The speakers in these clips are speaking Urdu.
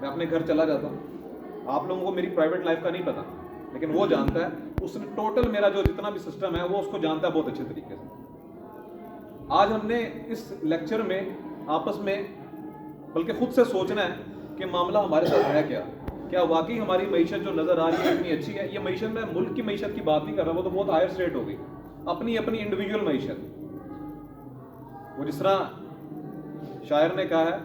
میں اپنے گھر چلا جاتا ہوں, آپ لوگوں کو میری پرائیویٹ لائف کا نہیں پتا, لیکن وہ جانتا ہے, اس نے ٹوٹل میرا جو جتنا بھی سسٹم ہے وہ اس کو جانتا ہے بہت اچھے طریقے سے. آج ہم نے اس لیکچر میں آپس میں بلکہ خود سے سوچنا ہے کہ معاملہ ہمارے ساتھ ہے کیا واقعی ہماری معیشت جو نظر آ رہی ہے اتنی اچھی ہے. یہ معیشت, میں ملک کی معیشت کی بات نہیں کر رہا, وہ تو بہت ہائر اسٹیٹ ہوگی, اپنی انڈیویجول معیشت. وہ جس طرح شاعر نے کہا ہے,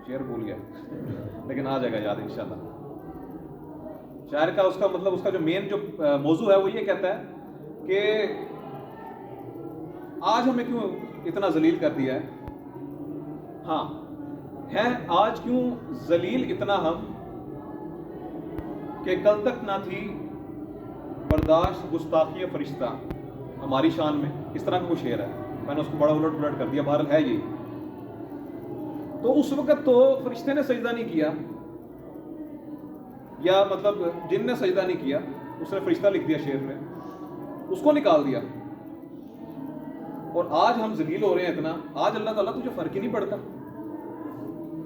شعر بھول گیا لیکن آ جائے گا یاد انشاءاللہ. شاعر کا اس کا مطلب, اس کا جو مین جو موضوع ہے وہ یہ کہتا ہے کہ آج ہمیں کیوں اتنا ذلیل کر دیا ہے. ہاں ہے, آج کیوں ذلیل اتنا ہم کہ کل تک نہ تھی برداشت گستاخی فرشتہ ہماری شان میں. اس طرح کا کوئی شعر ہے, میں نے اس کو بڑا الٹ پلٹ کر دیا, بہرحال ہے یہی. تو اس وقت تو فرشتے نے سجدہ نہیں کیا, یا مطلب جن نے سجدہ نہیں کیا, اس نے فرشتہ لکھ دیا شعر میں, اس کو نکال دیا. اور آج ہم ذلیل ہو رہے ہیں اتنا, آج اللہ تعالیٰ تجھے فرق ہی نہیں پڑتا.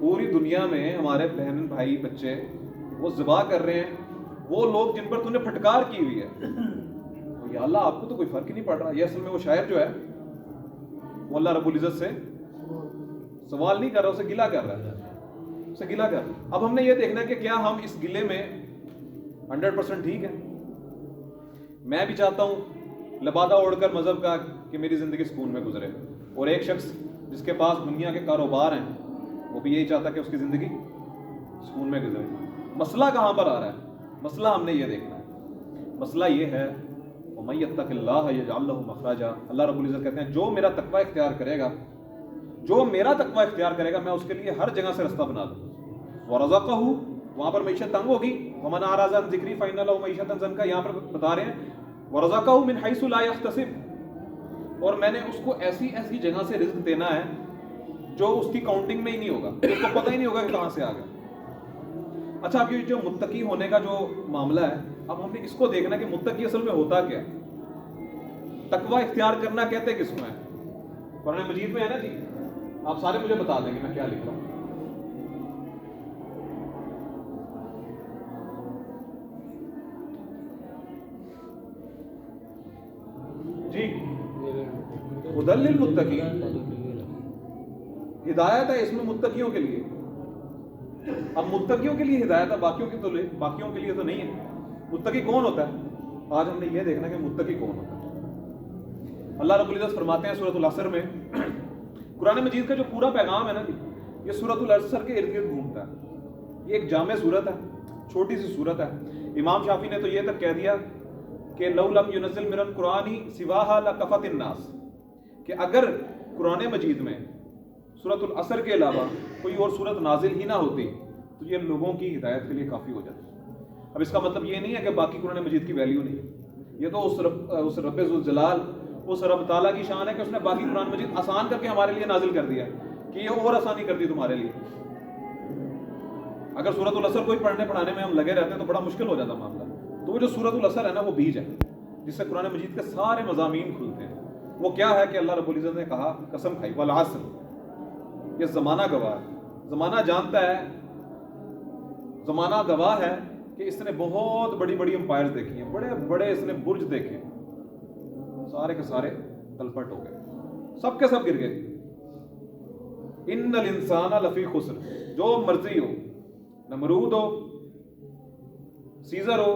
پوری دنیا میں ہمارے بہن بھائی بچے وہ ذبح کر رہے ہیں, وہ لوگ جن پر تو نے پھٹکار کی ہوئی ہے. یا اللہ آپ کو تو کوئی فرق ہی نہیں پڑ رہا. یہ اصل میں وہ شاعر جو ہے وہ اللہ رب العزت سے سوال نہیں کر رہا, اسے گلہ کر رہا ہے, اسے گلہ کر رہا ہے. اب ہم نے یہ دیکھنا ہے کہ کیا ہم اس گلے میں 100% ٹھیک ہیں. میں بھی چاہتا ہوں لبادہ اوڑھ کر مذہب کا کہ میری زندگی سکون میں گزرے, اور ایک شخص جس کے پاس دنیا کے کاروبار ہیں وہ بھی یہی چاہتا ہے کہ اس کی زندگی سکون میں گزرے. مسئلہ کہاں پر آ رہا ہے؟ مسئلہ ہم نے یہ دیکھنا ہے. مسئلہ یہ ہے وَمَن يَتَّقِ اللَّهَ يَجْعَل لَّهُ مَخْرَجًا. اللہ رب العزت کہتے ہیں جو میرا تقوی اختیار کرے گا, جو میرا تقوی اختیار کرے گا, میں اس کے لیے ہر جگہ سے رستہ بنا دوں. وَرَزَقَهُ, وہاں پر معیشت تنگ ہوگی. وَمَنْ أَعْرَضَ عَنْ ذِكْرِي فَإِنَّ لَهُ مَعِيشَةً ضَنكًا. یہاں پر بتا رہے ہیں وَرَزَقَهُ مِنْ حَيْثُ لَا يَحْتَسِبُ, اور میں نے اس کو ایسی ایسی جگہ سے رزق دینا ہے جو اس کی کاؤنٹنگ میں ہی نہیں ہوگا, اس کو پتہ ہی نہیں ہوگا کہ کہاں سے آ گیا. اچھا, اب یہ جو متقی ہونے کا جو معاملہ ہے, اب ہم نے اس کو دیکھنا کہ متقی اصل میں ہوتا کیا ہے. تقوی اختیار کرنا کہتے کس کو ہے؟ قرآن مجید میں ہے نا جی, آپ سارے مجھے بتا دیں گے میں کیا لکھ رہا ہوں. جی, ہدی للمتقین, ہدایت ہے اس میں متقیوں کے لیے. اب متقیوں کے لیے ہدایت ہے, باقیوں کے لیے تو نہیں ہے. متقی کون ہوتا ہے؟ آج ہم نے یہ دیکھنا کہ متقی کون ہوتا ہے. اللہ رب العزت فرماتے ہیں سورۃ العصر میں, قرآن مجید کا جو پورا پیغام ہے نا, یہ سورۃ العصر کے ارد گرد گھومتا ہے. یہ ایک جامع سورت ہے, چھوٹی سی سورت ہے. امام شافعی نے تو یہ تک کہہ دیا کہ لو لم ينزل من القرآن سواها لکفت الناس, کہ اگر قرآن مجید میں سورۃ العصر کے علاوہ کوئی اور سورت نازل ہی نہ ہوتی تو یہ لوگوں کی ہدایت کے لیے کافی ہو جاتی. اب اس کا مطلب یہ نہیں ہے کہ باقی قرآن مجید کی ویلیو نہیں ہے. یہ تو اس رب ذوالجلال, اس رب تعالیٰ کی شان ہے کہ اس نے باقی قرآن مجید آسان کر کے ہمارے لیے نازل کر دیا کہ یہ اور آسانی کر دی تمہارے لیے. اگر سورۃ العصر کوئی پڑھنے پڑھانے میں ہم لگے رہتے ہیں تو بڑا مشکل ہو جاتا معاملہ. تو وہ جو سورۃ العصر ہے نا, وہ بیج ہے جس سے قرآن مجید کے سارے مضامین کھلتے ہیں. وہ کیا ہے کہ اللہ رب العزت نے کہا, قسم کھائی والعصر, یہ زمانہ گواہ ہے. زمانہ جانتا ہے, زمانہ گواہ ہے کہ اس نے بہت بڑی بڑی امپائر دیکھی ہیں, بڑے بڑے اس نے برج دیکھے, سارے کے سارے تلپٹ ہو گئے, سب کے سب گر گئے. ان الانسان لفی خسر, جو مرضی ہو, نمرود ہو, سیزر ہو,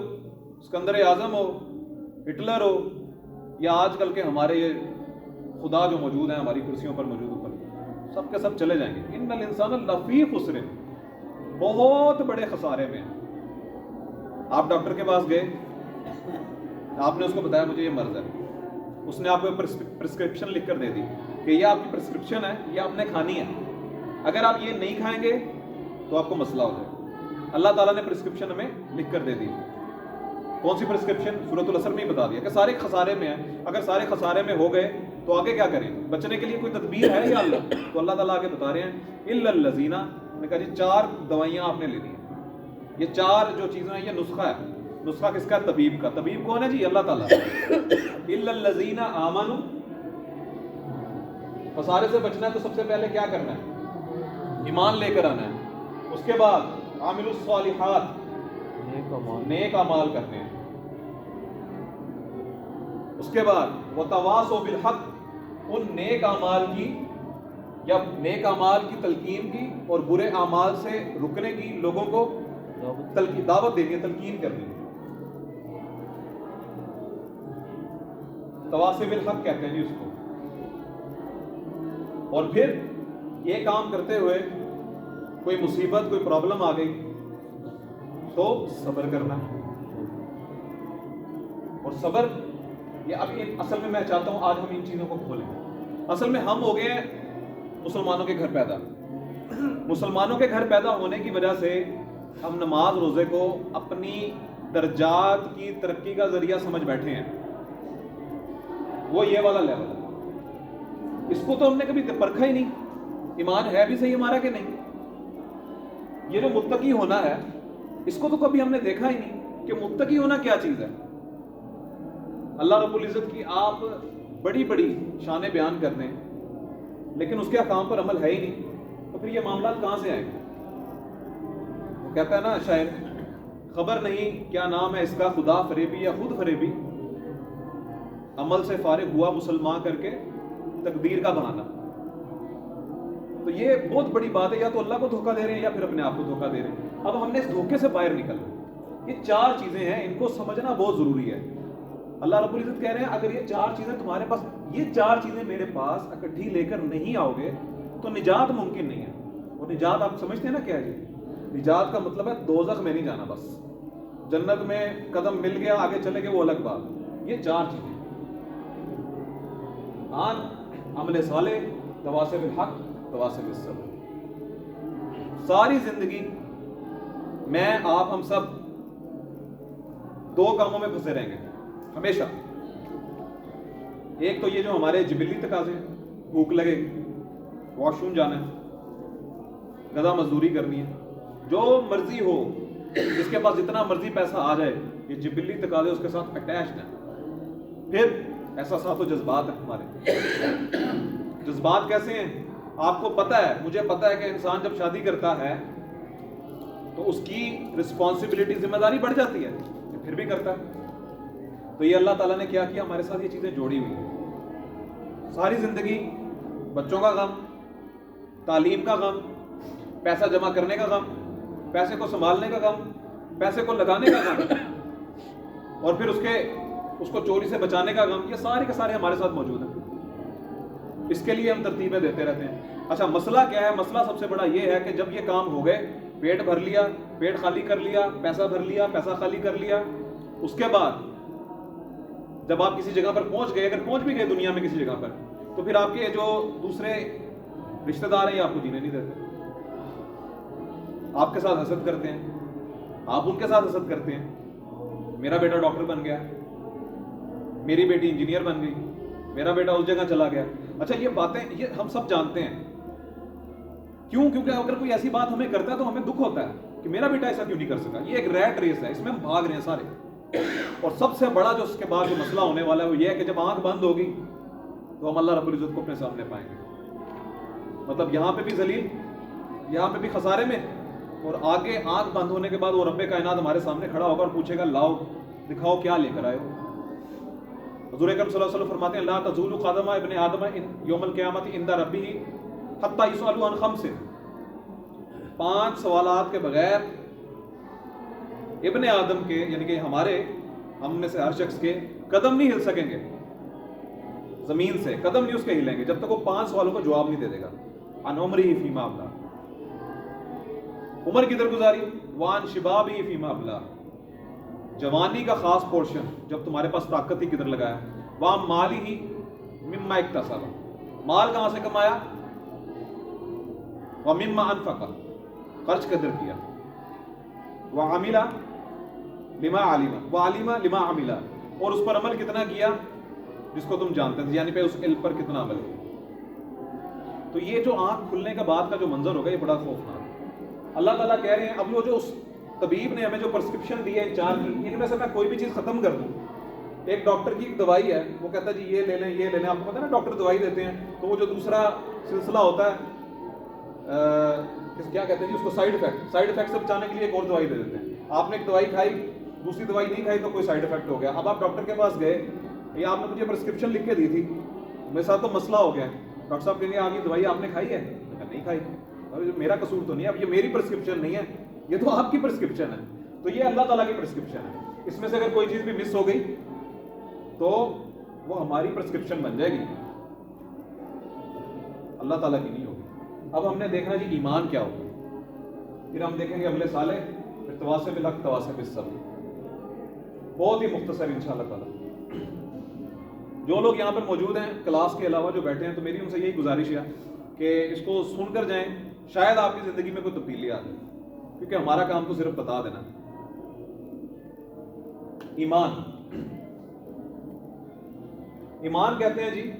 اسکندر اعظم ہو, ہٹلر ہو, یا آج کل کے ہمارے یہ خدا جو موجود ہیں ہماری کرسیوں پر موجود اوپر, سب کے سب چلے جائیں گے. ان الانسان لفی خسر, بہت بڑے خسارے میں. آپ ڈاکٹر کے پاس گئے, آپ نے اس کو بتایا مجھے یہ مرض ہے, اس نے آپ کو پرسکرپشن لکھ کر دے دی کہ یہ آپ کی پرسکرپشن ہے, یہ آپ نے کھانی ہے, اگر آپ یہ نہیں کھائیں گے تو آپ کو مسئلہ ہو جائے. اللہ تعالیٰ نے پرسکرپشن ہمیں لکھ کر دے دی. کون سی پرسکرپشن؟ سورۃ العصر میں ہی بتا دیا کہ سارے خسارے میں ہیں. اگر سارے خسارے میں ہو گئے تو آگے کیا کریں؟ بچنے کے لیے کوئی تدبیر ہے یا اللہ؟ تو اللہ تعالیٰ آگے بتا رہے ہیں الا الذین, نے کہا جی 4 دوائیاں آپ نے لینی ہیں. یہ 4 جو چیزیں ہیں یہ نسخہ ہے. نسخہ کس کا؟ طبیب کا. طبیب کون ہے جی؟ اللہ تعالیٰ. الا الذین آمنوا خسارے سے بچنا ہے تو سب سے پہلے کیا کرنا ہے؟ ایمان لے کر آنا ہے. اس کے بعد عامل الصالحات، نیک اعمال کرنے ہیں. اس کے بعد وتواصوا بالحق، ان نیک اعمال کی یا نیک اعمال کی تلقین کی اور برے اعمال سے رکنے کی، لوگوں کو دعوت دینی ہے، تلقین کرنی ہے. تواصی بالحق کہتے ہیں جی اس کو. اور پھر یہ کام کرتے ہوئے کوئی مصیبت، کوئی پرابلم آ گئی تو صبر کرنا. اور صبر یہ اب اصل میں میں چاہتا ہوں آج ہم ان چیزوں کو کھولیں. اصل میں ہم ہو گئے ہیں مسلمانوں کے گھر پیدا. مسلمانوں کے گھر پیدا ہونے کی وجہ سے ہم نماز روزے کو اپنی درجات کی ترقی کا ذریعہ سمجھ بیٹھے ہیں. وہ یہ والا لیول ہے. اس کو تو ہم نے کبھی پرکھا ہی نہیں، ایمان ہے بھی صحیح ہمارا کہ نہیں. یہ جو متقی ہونا ہے اس کو تو کبھی ہم نے دیکھا ہی نہیں کہ متقی ہونا کیا چیز ہے. اللہ رب العزت کی آپ بڑی بڑی شانیں بیان کر دیں لیکن اس کے احکام پر عمل ہے ہی نہیں، تو پھر یہ معاملات کہاں سے آئیں گے؟ وہ کہتا ہے نا شاعر، خبر نہیں کیا نام ہے اس کا، خدا فریبی یا خود فریبی، عمل سے فارغ ہوا مسلمان کر کے تقدیر کا بہانا. تو یہ بہت بڑی بات ہے، یا تو اللہ کو دھوکہ دے رہے ہیں یا پھر اپنے آپ کو دھوکہ دے رہے ہیں. اب ہم نے اس دھوکے سے باہر نکلنا. یہ چار چیزیں ہیں، ان کو سمجھنا بہت ضروری ہے. اللہ رب العزت کہہ رہے ہیں اگر یہ چار چیزیں تمہارے پاس، یہ چار چیزیں میرے پاس اکٹھی لے کر نہیں آؤ گے تو نجات ممکن نہیں ہے. اور نجات آپ سمجھتے ہیں نا کیا ہے جی؟ نجات کا مطلب ہے دوزخ میں نہیں جانا، بس جنت میں قدم مل گیا آگے چلے گئے وہ الگ بات. یہ چار چیزیں عمل صالح، تواصی بالحق، تواصی بالصبر. ساری زندگی میں آپ ہم سب دو کاموں میں پھنسے رہیں گے ہمیشہ. ایک تو یہ جو ہمارے جبلی تقاضے ہیں، بھوک لگے گی، واش روم جانا ہے، گدا مزدوری کرنی ہے، جو مرضی ہو، جس کے پاس جتنا مرضی پیسہ آ جائے، یہ جبلی تقاضے اس کے ساتھ اٹیچڈ ہیں. پھر احساسات و جذبات ہیں ہمارے. جذبات کیسے ہیں؟ آپ کو پتہ ہے، مجھے پتہ ہے کہ انسان جب شادی کرتا ہے تو اس کی رسپانسبلٹی، ذمہ داری بڑھ جاتی ہے، پھر بھی کرتا ہے. تو یہ اللہ تعالیٰ نے کیا کیا ہمارے ساتھ، یہ چیزیں جوڑی ہوئی ہیں. ساری زندگی بچوں کا غم، تعلیم کا غم، پیسہ جمع کرنے کا غم، پیسے کو سنبھالنے کا غم، پیسے کو لگانے کا غم، اور پھر اس کو چوری سے بچانے کا غم. یہ سارے کے سارے ہمارے ساتھ موجود ہیں. اس کے لیے ہم ترتیبیں دیتے رہتے ہیں. اچھا مسئلہ کیا ہے؟ مسئلہ سب سے بڑا یہ ہے کہ جب یہ کام ہو گئے، پیٹ بھر لیا، پیٹ خالی کر لیا، پیسہ بھر لیا، پیسہ خالی کر لیا، اس کے بعد جب آپ کسی جگہ پر پہنچ گئے، اگر پہنچ بھی گئے دنیا میں کسی جگہ پر، تو پھر آپ کے جو دوسرے رشتہ دار ہیں یہ آپ کو جینے نہیں دیتے. آپ کے ساتھ حسد کرتے ہیں، آپ ان کے ساتھ حسد کرتے ہیں. میرا بیٹا ڈاکٹر بن گیا، میری بیٹی انجینئر بن گئی، میرا بیٹا اس جگہ چلا گیا. اچھا یہ باتیں یہ ہم سب جانتے ہیں. کیوں؟ کیونکہ اگر کوئی ایسی بات ہمیں کرتا ہے تو ہمیں دکھ ہوتا ہے کہ میرا بیٹا ایسا کیوں نہیں کر سکا. یہ ایک ریٹ ریس ہے، اس میں ہم بھاگ رہے ہیں سارے. اور سب سے بڑا جو اس کے بعد جو مسئلہ ہونے والا ہے وہ یہ ہے کہ جب آنکھ بند ہوگی تو ہم اللہ رب العزت کو اپنے سامنے پائیں گے. مطلب یہاں پہ بھی ذلیل، یہاں پہ بھی خسارے میں، اور آگے آنکھ بند ہونے کے بعد وہ رب کائنات ہمارے سامنے کھڑا ہوگا اور پوچھے گا لاؤ دکھاؤ کیا لے کر آئے ہو. حضور اکرم صلی اللہ علیہ وسلم فرماتے ہیں لا تزول قدم ابن آدم یوم القیامت عند ربہ حتی یسأل عن خمس. 5 سوالات کے بغیر ابن آدم کے، یعنی کہ ہم میں سے ہر شخص کے قدم نہیں ہل سکیں گے زمین سے، قدم نہیں اس کے ہلیں گے جب تک وہ 5 سوالوں کا جواب نہیں دے دے گا. عن عمرہ فیما ابلا، عمر کدھر گزاری، وان شبابی فیما ابلا، جوانی کا خاص پورشن جب تمہارے پاس طاقت ہی کدھر لگایا، وام مالی ہی مما اکتسب، مال کہاں سے کمایا، ومما انفق، خرچ کدھر کیا، وعمل لما علم، وعلم لما عمل، اور اس پر عمل کتنا کیا جس کو تم جانتے تھے، یعنی پہ اس علم پر کتنا عمل کیا. تو یہ جو آنکھ کھلنے کا بعد کا جو منظر ہوگا یہ بڑا خوفناک ہے. اللہ تعالیٰ کہہ رہے ہیں اب وہ جو اس طبیب نے ہمیں جو پرسکرپشن دی ہے ان 4 کی، ان میں سے میں کوئی بھی چیز ختم کر دوں ایک ڈاکٹر کی ایک دوائی ہے, وہ کہتا ہے جی یہ لے لیں یہ لے لیں. آپ کو پتا ہے نا ڈاکٹر دوائی دیتے ہیں تو وہ جو دوسرا سلسلہ ہوتا ہے کیا کہتے ہیں جی اس کو, سائیڈ افیکٹ سے بچانے کے لیے ایک اور دوائی دے دیتے ہیں. آپ نے ایک دوائی کھائی, دوسری دوائی نہیں کھائی تو کوئی سائیڈ افیکٹ ہو گیا. اب آپ ڈاکٹر کے پاس گئے, یہ آپ نے مجھے پرسکرپشن لکھ کے دی تھی, میرے ساتھ تو مسئلہ ہو گیا. ڈاکٹر صاحب کہیں گے آپ یہ دوائی آپ نے کھائی ہے؟ نہیں کھائی. میرا قصور تو نہیں ہے, اب یہ میری پرسکرپشن نہیں ہے, یہ تو آپ کی پرسکرپشن ہے. تو یہ اللہ تعالیٰ کی پرسکرپشن ہے. اس میں سے اگر کوئی چیز بھی مس ہو گئی تو وہ ہماری پرسکرپشن بن جائے گی, اللہ تعالیٰ کی نہیں ہوگی. اب ہم نے دیکھنا جی ایمان کیا ہوگا, پھر ہم دیکھیں گے اگلے سال ہے, پھر تواسب الحق تواسب الصبر, بہت ہی مختصر انشاءاللہ تعالیٰ. جو لوگ یہاں پر موجود ہیں کلاس کے علاوہ جو بیٹھے ہیں, تو میری ان سے یہی گزارش ہے کہ اس کو سن کر جائیں, شاید آپ کی زندگی میں کوئی تبدیلی آ جائے, کیونکہ ہمارا کام تو صرف بتا دینا. ایمان کہتے ہیں جی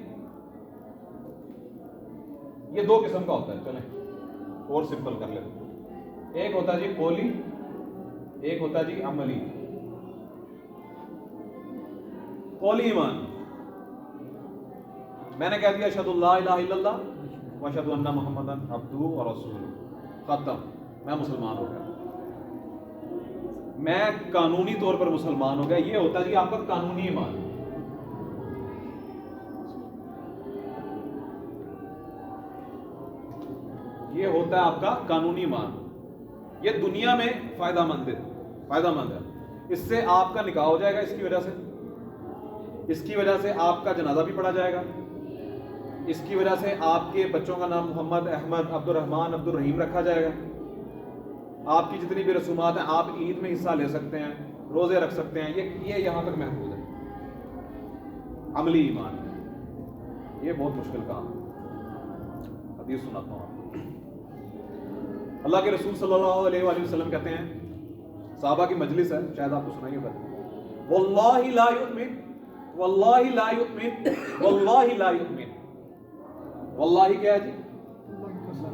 یہ دو قسم کا ہوتا ہے. چلیں اور سمپل کر لیتے ہیں. ایک ہوتا ہے جی قولی, ایک ہوتا ہے جی عملی. قولی ایمان, میں نے کہہ دیا اشہد اللہ الہ الا اللہ واشہد ان محمدا عبدہ ورسولہ, ختم, میں مسلمان ہو گیا, میں قانونی طور پر مسلمان ہو گیا. یہ ہوتا ہے جی آپ کا قانونی ایمان. یہ ہوتا ہے آپ کا قانونی ایمان. یہ دنیا میں فائدہ مند ہے. اس سے آپ کا نکاح ہو جائے گا, اس کی وجہ سے آپ کا جنازہ بھی پڑھا جائے گا, اس کی وجہ سے آپ کے بچوں کا نام محمد, احمد, عبد الرحمن, عبد الرحیم رکھا جائے گا. آپ کی جتنی بھی رسومات ہیں, آپ عید میں حصہ لے سکتے ہیں, روزے رکھ سکتے ہیں, یہ یہاں تک محفوظ ہے. عملی ایمان, یہ بہت مشکل کام ہے. حدیث سناتا ہوں. اللہ کے رسول صلی اللہ علیہ وآلہ وسلم کہتے ہیں, صحابہ کی مجلس ہے, شاید آپ کو سنائیے گا, واللہ لا یؤمن, واللہ لا یؤمن, واللہ لا یؤمن. واللہ کیا ہے جی؟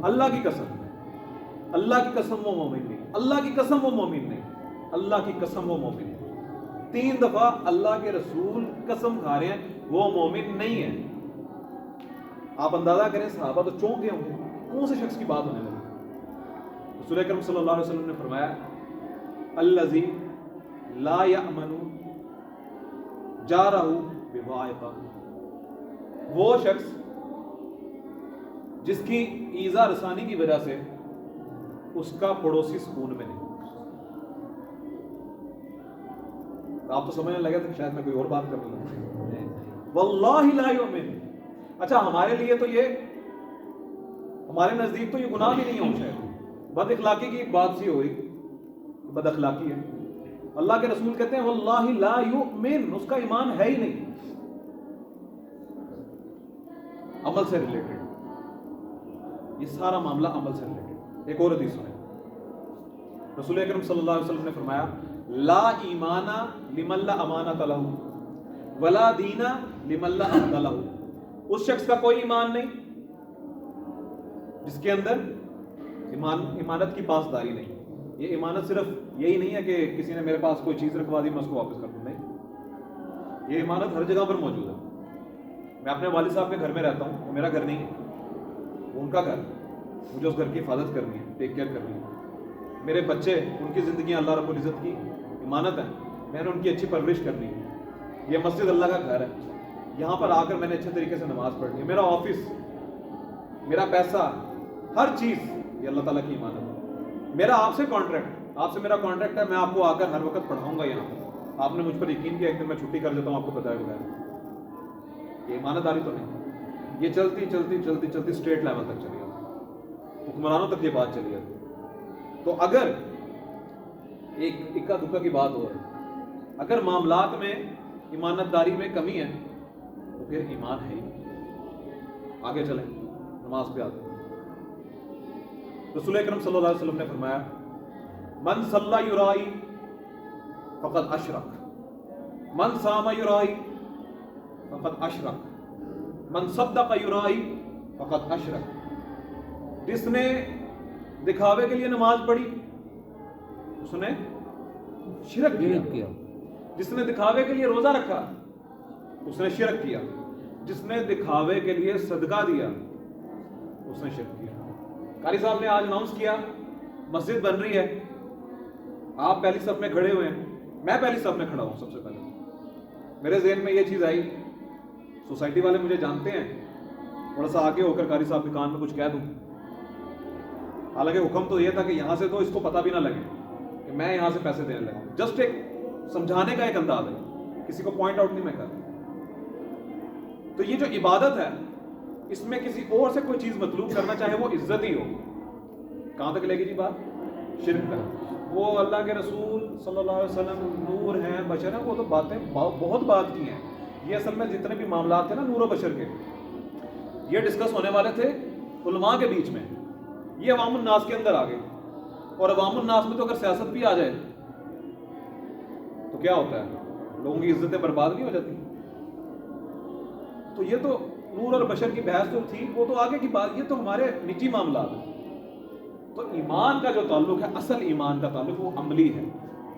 اللہ کی قسم, اللہ کی قسم وہ مومن نہیں, اللہ کی قسم وہ مومن نہیں, اللہ کی قسم وہ مومن نہیں. 3 دفعہ اللہ کے رسول قسم کھا رہے ہیں وہ مومن نہیں ہے. آپ اندازہ کریں صحابہ تو چونک گئے ہوں گے, کون سے شخص کی بات ہونے لگی. رسول اکرم صلی اللہ علیہ وسلم نے فرمایا الذی لا یأمن جارہ بوائقہ, وہ شخص جس کی ایذا رسانی کی وجہ سے اس کا پڑوسی سکون میں نہیں. آپ تو سمجھنے لگے تھے شاید میں کوئی اور بات کر رہا ہوں. واللہ لا یؤمن. اچھا ہمارے لیے تو یہ, ہمارے نزدیک تو یہ گناہ بھی نہیں ہو شاید, بد اخلاقی کی ایک بات سی ہوئی, بد اخلاقی ہے. اللہ کے رسول کہتے ہیں واللہ لا یؤمن, اس کا ایمان ہے ہی نہیں. عمل سے ریلیٹڈ, یہ سارا معاملہ عمل سے ریلیٹڈ. ایک اور حدیث سنیں, رسول اکرم صلی اللہ علیہ وسلم نے فرمایا لا ایمان لمن لا امانۃ لہ ولا دین لمن لا عہد لہ. اس شخص کا کوئی ایمان نہیں جس کے اندر امانت کی پاسداری نہیں. یہ امانت صرف یہی نہیں ہے کہ کسی نے میرے پاس کوئی چیز رکھوا دی میں اس کو واپس کر دوں, نہیں, یہ امانت ہر جگہ پر موجود ہے. میں اپنے والد صاحب کے گھر میں رہتا ہوں, وہ میرا گھر نہیں ہے, وہ ان کا گھر, مجھے اس گھر کی حفاظت کرنی ہے, ٹیک کیئر کرنی ہے. میرے بچے, ان کی زندگیاں اللہ رب العزت کی امانت ہے, میں نے ان کی اچھی پرورش کرنی ہے. یہ مسجد اللہ کا گھر ہے, یہاں پر آ کر میں نے اچھے طریقے سے نماز پڑھنی ہے. میرا آفس, میرا پیسہ, ہر چیز یہ اللہ تعالیٰ کی امانت ہے. میرا آپ سے کانٹریکٹ, آپ سے میرا کانٹریکٹ ہے, میں آپ کو آ کر ہر وقت پڑھاؤں گا یہاں پر. آپ نے مجھ پر یقین کیا, ایک دن میں چھٹی کر دیتا ہوں آپ کو بتائے بغیر. یہ ایمانت داری تو نہیں. یہ چلتی چلتی چلتی چلتی اسٹیٹ لیول تک چلی جاتی, حکمرانوں تک یہ بات چلی جاتی. تو اگر ایک اکا دکا کی بات ہو رہی, اگر معاملات میں ایمانت داری میں کمی ہے تو پھر ایمان ہے ہی. آگے چلیں, نماز پہ آتے ہیں. رسول اکرم صلی اللہ علیہ وسلم نے فرمایا من صلی یرائی فقد اشرک, من صام یرائی فقد اشرک, من صدق یرائی فقد اشرک. جس نے دکھاوے کے لیے نماز پڑھی اس نے شرک کیا. جس نے دکھاوے کے لیے روزہ رکھا اس نے شرک کیا. جس نے دکھاوے کے لیے صدقہ دیا اس نے شرک کیا. قاری صاحب نے آج اناؤنس کیا مسجد بن رہی ہے, آپ پہلی صف میں کھڑے ہوئے ہیں, میں پہلی صف میں کھڑا ہوں. سب سے پہلے میرے ذہن میں یہ چیز آئی, سوسائٹی والے مجھے جانتے ہیں, تھوڑا سا آگے ہو کر قاری صاحب کے کان میں کچھ کہہ دوں. حالانکہ حکم تو یہ تھا کہ یہاں سے تو اس کو پتہ بھی نہ لگے کہ میں یہاں سے پیسے دینے لگا ہوں. جسٹ ایک سمجھانے کا ایک انداز ہے, کسی کو پوائنٹ آؤٹ نہیں میں کرتا. تو یہ جو عبادت ہے اس میں کسی اور سے کوئی چیز مطلوب کرنا, چاہے وہ عزت ہی ہو, کہاں تک لے گی جی بات؟ شرک کا. وہ اللہ کے رسول صلی اللہ علیہ وسلم نور ہیں, بشر ہیں, وہ تو باتیں بہت بات کی ہیں. یہ اصل میں جتنے بھی معاملات تھے نا نور و بشر کے, یہ ڈسکس ہونے والے تھے علماء کے بیچ میں. یہ عوام الناس کے اندر آ گئے, اور عوام الناس میں تو اگر سیاست بھی آ جائے تو کیا ہوتا ہے, لوگوں کی عزتیں برباد نہیں ہو جاتی. تو یہ تو نور اور بشر کی بحث جو تھی وہ تو آگے کی بات, یہ تو ہمارے نجی معاملات ہیں. تو ایمان کا جو تعلق ہے, اصل ایمان کا تعلق وہ عملی ہے,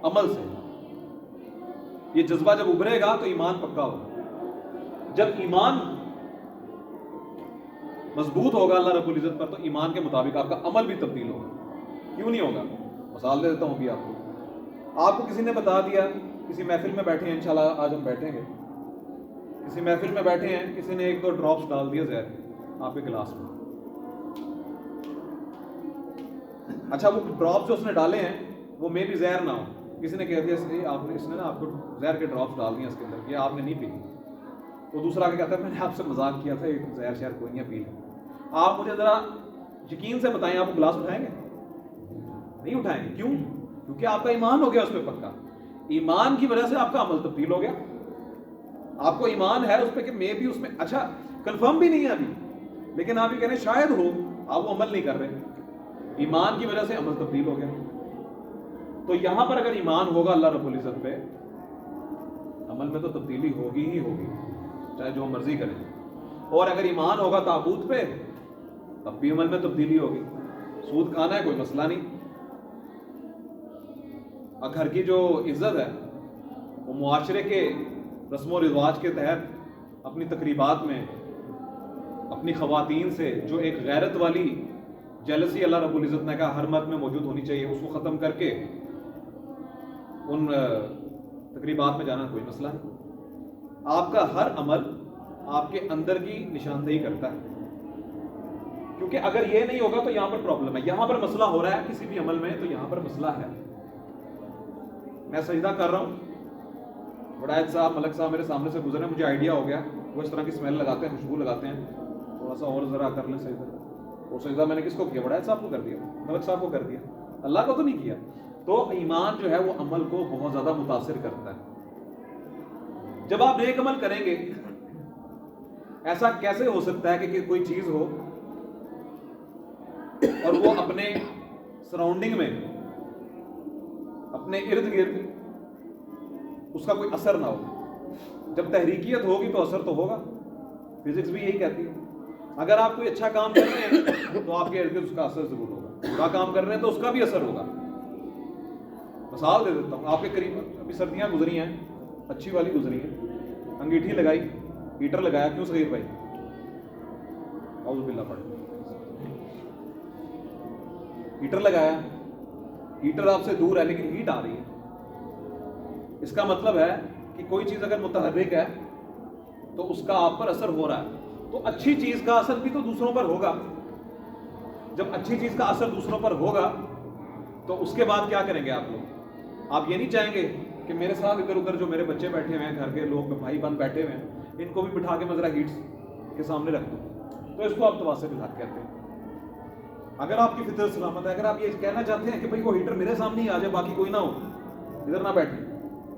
عمل سے. یہ جذبہ جب ابھرے گا تو ایمان پکا ہوگا. جب ایمان مضبوط ہوگا اللہ رب العزت پر تو ایمان کے مطابق آپ کا عمل بھی تبدیل ہوگا. کیوں نہیں ہوگا؟ مثال دے دیتا ہوں ابھی آپ کو کسی نے بتا دیا, کسی محفل میں بیٹھے ہیں, انشاءاللہ آج ہم بیٹھیں گے, کسی محفل میں بیٹھے ہیں, کسی نے 1-2 ڈراپس ڈال دیا زہر آپ کے گلاس میں. اچھا وہ ڈراپس جو اس نے ڈالے ہیں وہ میں بھی زہر نہ ہو, کسی نے کہہ دیا اس نے نا آپ کو زہر کے ڈراپس ڈال دیے اس کے اندر, یہ آپ نے نہیں پی. وہ دوسرا آگے کہتا ہے میں نے آپ سے مذاق کیا تھا, ایک زہر شہر کوئی نہیں پی. آپ مجھے ذرا یقین سے بتائیں, آپ گلاس اٹھائیں گے؟ نہیں اٹھائیں گے. کیوں؟ کیونکہ آپ کا ایمان ہو گیا اس پہ پکا. ایمان کی وجہ سے آپ کا عمل تبدیل ہو گیا. آپ کو ایمان ہے اس پہ کہ میں بھی اس میں, اچھا کنفرم بھی نہیں ہے ابھی, لیکن آپ یہ کہہ رہے ہیں شاید ہو, آپ وہ عمل نہیں کر رہے. ایمان کی وجہ سے عمل تبدیل ہو گیا. تو یہاں پر اگر ایمان ہوگا اللہ رب العزت پہ, عمل میں تو تبدیلی ہوگی ہی ہوگی, چاہے جو مرضی کریں. اور اگر ایمان ہوگا طاغوت پہ تب بھی عمل میں تبدیلی ہوگی. سود کھانا ہے کوئی مسئلہ نہیں, گھر کی جو عزت ہے وہ معاشرے کے رسم و رواج کے تحت اپنی تقریبات میں اپنی خواتین سے جو ایک غیرت والی جیلسی اللہ رب العزت نے کہا ہر مرد میں موجود ہونی چاہیے, اس کو ختم کر کے ان تقریبات میں جانا کوئی مسئلہ نہیں. آپ کا ہر عمل آپ کے اندر کی نشاندہی کرتا ہے, کیونکہ اگر یہ نہیں ہوگا تو یہاں پر پرابلم ہے. یہاں پر مسئلہ ہو رہا ہے کسی بھی عمل میں تو یہاں پر مسئلہ ہے. میں سجدہ کر رہا ہوں, وڈائد صاحب ملک صاحب میرے سامنے سے گزرے, مجھے آئیڈیا ہو گیا وہ اس طرح کی اسمیل لگاتے ہیں, خوشبو لگاتے ہیں, تھوڑا سا اور ذرا کر لیں سجدہ. وہ سجدہ میں نے کس کو کیا؟ وڈائد صاحب کو کر دیا, ملک صاحب کو کر دیا, اللہ کو تو نہیں کیا. تو ایمان جو ہے وہ عمل کو بہت زیادہ متاثر کرتا ہے. جب آپ نیک عمل کریں گے, ایسا کیسے ہو سکتا ہے کہ کوئی چیز ہو اور وہ اپنے سراؤنڈنگ میں اپنے ارد گرد اس کا کوئی اثر نہ ہو؟ جب تحریکیت ہوگی تو اثر تو ہوگا. فزکس بھی یہی کہتی ہے, اگر آپ کوئی اچھا کام کر رہے ہیں تو آپ کے ارد گرد اس کا اثر ضرور ہوگا. برا کام کر رہے ہیں تو اس کا بھی اثر ہوگا. مثال دے دیتا ہوں, آپ کے قریب ابھی سردیاں گزری ہیں, اچھی والی گزری ہیں, انگیٹھی لگائی, ہیٹر لگایا, کیوں صغیر بھائی؟ اعوذ باللہ پڑھ, ہیٹر لگایا, ہیٹر آپ سے دور ہے لیکن ہیٹ آ رہی ہے. اس کا مطلب ہے کہ کوئی چیز اگر متحرک ہے تو اس کا آپ پر اثر ہو رہا ہے. تو اچھی چیز کا اثر بھی تو دوسروں پر ہوگا. جب اچھی چیز کا اثر دوسروں پر ہوگا تو اس کے بعد کیا کریں گے آپ لوگ؟ آپ یہ نہیں چاہیں گے کہ میرے ساتھ ادھر ادھر جو میرے بچے بیٹھے ہوئے ہیں, گھر کے لوگ بھائی بند بیٹھے ہوئے ہیں, ان کو بھی بٹھا کے میں ذرا ہیٹس کے سامنے رکھ دوں. تو اس کو آپ تواسط الحق کہتے ہیں. اگر آپ کی فطرت سلامت ہے, اگر آپ یہ کہنا چاہتے ہیں کہ بھائی وہ ہیٹر میرے سامنے ہی آ جائے, باقی کوئی نہ ہو, ادھر نہ بیٹھے,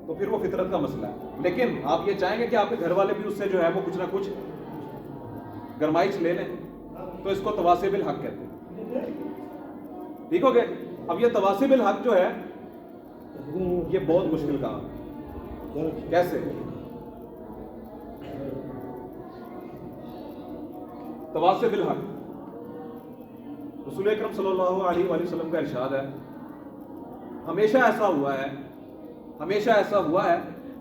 تو پھر وہ فطرت کا مسئلہ ہے. لیکن آپ یہ چاہیں گے کہ آپ کے گھر والے بھی اس سے جو ہے وہ کچھ نہ کچھ گرمائش لے لیں, تو اس کو تواسط الحق کہتے ہیں. ٹھیک ہو گئے؟ اب یہ تواسط الحق جو ہے یہ بہت مشکل کام ہے. کیسے؟ تواسط الحق, رسول اکرم صلی اللہ علیہ وآلہ وسلم کا ارشاد ہے, ہمیشہ ایسا ہوا ہے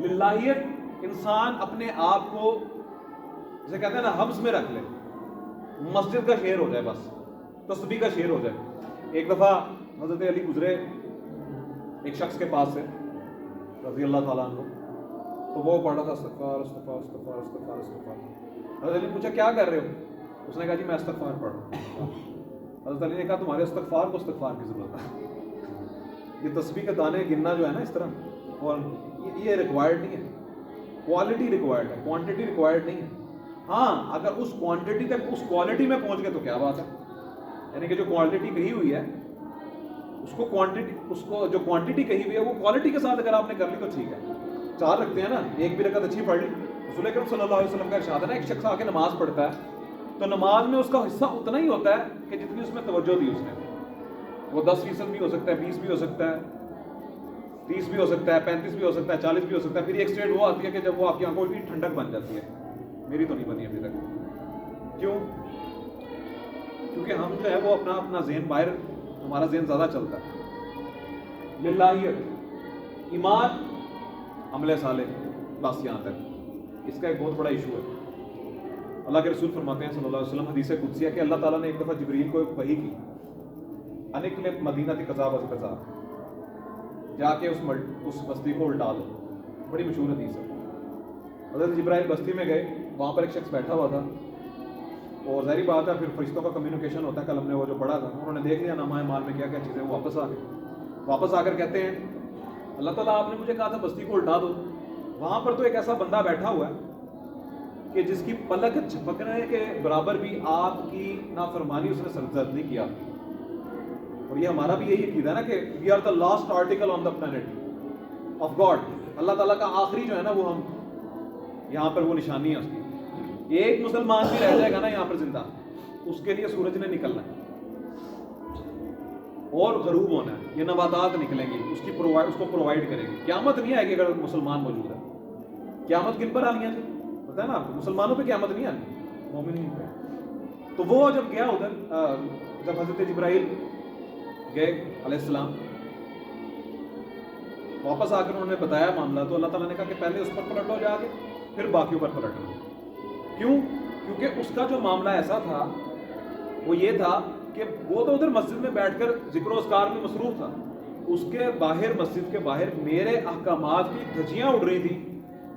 للہیت انسان اپنے آپ کو جسے کہتے ہیں نا حبس میں رکھ لے، مسجد کا شعر ہو جائے، بس تسبیح کا شعر ہو جائے۔ ایک دفعہ حضرت علی گزرے ایک شخص کے پاس سے رضی اللہ تعالیٰ عنہ، تو وہ پڑھ رہا تھا استغفار استغفار استغفار استغفار استغفار۔ حضرت علی نے پوچھا کیا کر رہے ہو؟ اس نے کہا جی میں استغفار پڑھ رہا ہوں۔ حضرت علی نے کہا تمہارے استغفار کو استغفار کی ضرورت ہے، یہ تسبیح کے دانے گننا جو ہے نا اس طرح، اور یہ ریکوائرڈ نہیں ہے، کوالٹی ریکوائرڈ ہے، کوانٹٹی ریکوائرڈ نہیں ہے۔ ہاں اگر اس کوانٹٹی تک اس کوالٹی میں پہنچ گئے تو کیا بات ہے، یعنی کہ جو کوالٹی کہی ہوئی ہے اس کو جو کوانٹٹی کہی ہوئی ہے وہ کوالٹی کے ساتھ اگر آپ نے کر لی تو ٹھیک ہے۔ چار رکھتے ہیں نا، ایک بھی رکعت اچھی پڑھ لی، رسول اکرم صلی اللہ علیہ وسلم کا ارشاد ہے نا، ایک شخص آ کے نماز پڑھتا ہے تو نماز میں اس کا حصہ اتنا ہی ہوتا ہے کہ جتنی اس میں توجہ دی اس نے، وہ 10% بھی ہو سکتا ہے، 20 بھی ہو سکتا ہے، 30 بھی ہو سکتا ہے، 35 بھی ہو سکتا ہے، 40 بھی ہو سکتا ہے۔ پھر ایک اسٹیٹ وہ آتی ہے کہ جب وہ آپ کی آنکھوں کی ٹھنڈک بن جاتی ہے، میری تو نہیں بنی ابھی تک۔ کیوں؟ کیونکہ ہم جو ہے وہ اپنا ذہن باہر، ہمارا ذہن زیادہ چلتا ہے۔ للہیت، ایمان، عمل صالح، بس یہاں تک۔ اس کا ایک بہت بڑا ایشو ہے۔ اللہ کے رسول فرماتے ہیں صلی اللہ علیہ وسلم، حدیث قدسیہ کہ اللہ تعالیٰ نے ایک دفعہ جبریل کو ایک وحی کی، انقلب مدینہ قذا بقذا، جا کے اس بستی کو الٹا دو، بڑی مشہور حدیث ہے۔ حضرت جبرائیل بستی میں گئے، وہاں پر ایک شخص بیٹھا ہوا تھا، اور ظاہری بات ہے پھر فرشتوں کا کمیونیکیشن ہوتا ہے، کل ہم نے وہ جو پڑھا تھا، انہوں نے دیکھ لیا نامہ اعمال میں کیا کیا چیزیں، وہ واپس آ کر کہتے ہیں اللہ تعالیٰ آپ نے مجھے کہا تھا بستی کو الٹا دو، وہاں پر تو ایک ایسا بندہ بیٹھا ہوا ہے کہ جس کی پلک جھپکنے کے برابر بھی آپ کی نافرمانی اس نے سرزد نہیں کیا۔ اور یہ ہمارا بھی یہی عقیدہ ہے نا کہ we are the last article on the plant of God, Allah تعالیٰ کا آخری جو ہے نا وہ ہم، یہاں پر وہ نشانی ہے اس کی۔ ایک مسلمان بھی رہ جائے گا نا یہاں پر زندہ، اس کے لیے سورج نے نکلنا ہے اور غروب ہونا ہے، یہ نباتات نکلیں گی، اس کو پرووائڈ کریں گے۔ قیامت نہیں آئے گی اگر مسلمان موجود ہے۔ قیامت کن پر آنی ہے؟ پتہ ہے نا آپ کو، مسلمانوں پہ قیامت نہیں آنی، مومنین پہ۔ تو وہ جب گیا ادھر، جب حضرت جبرائیل گئے علیہ السلام واپس آ کر انہوں نے بتایا معاملہ، تو اللہ تعالیٰ نے کہا کہ پہلے اس پر پلٹو جا کے پھر باقیوں پر پلٹو۔ کیوں؟ کیونکہ اس کا جو معاملہ ایسا تھا وہ یہ تھا کہ وہ تو ادھر مسجد میں بیٹھ کر ذکر و اذکار میں مصروف تھا، اس کے باہر، مسجد کے باہر میرے احکامات کی دھجیاں اڑ رہی تھیں،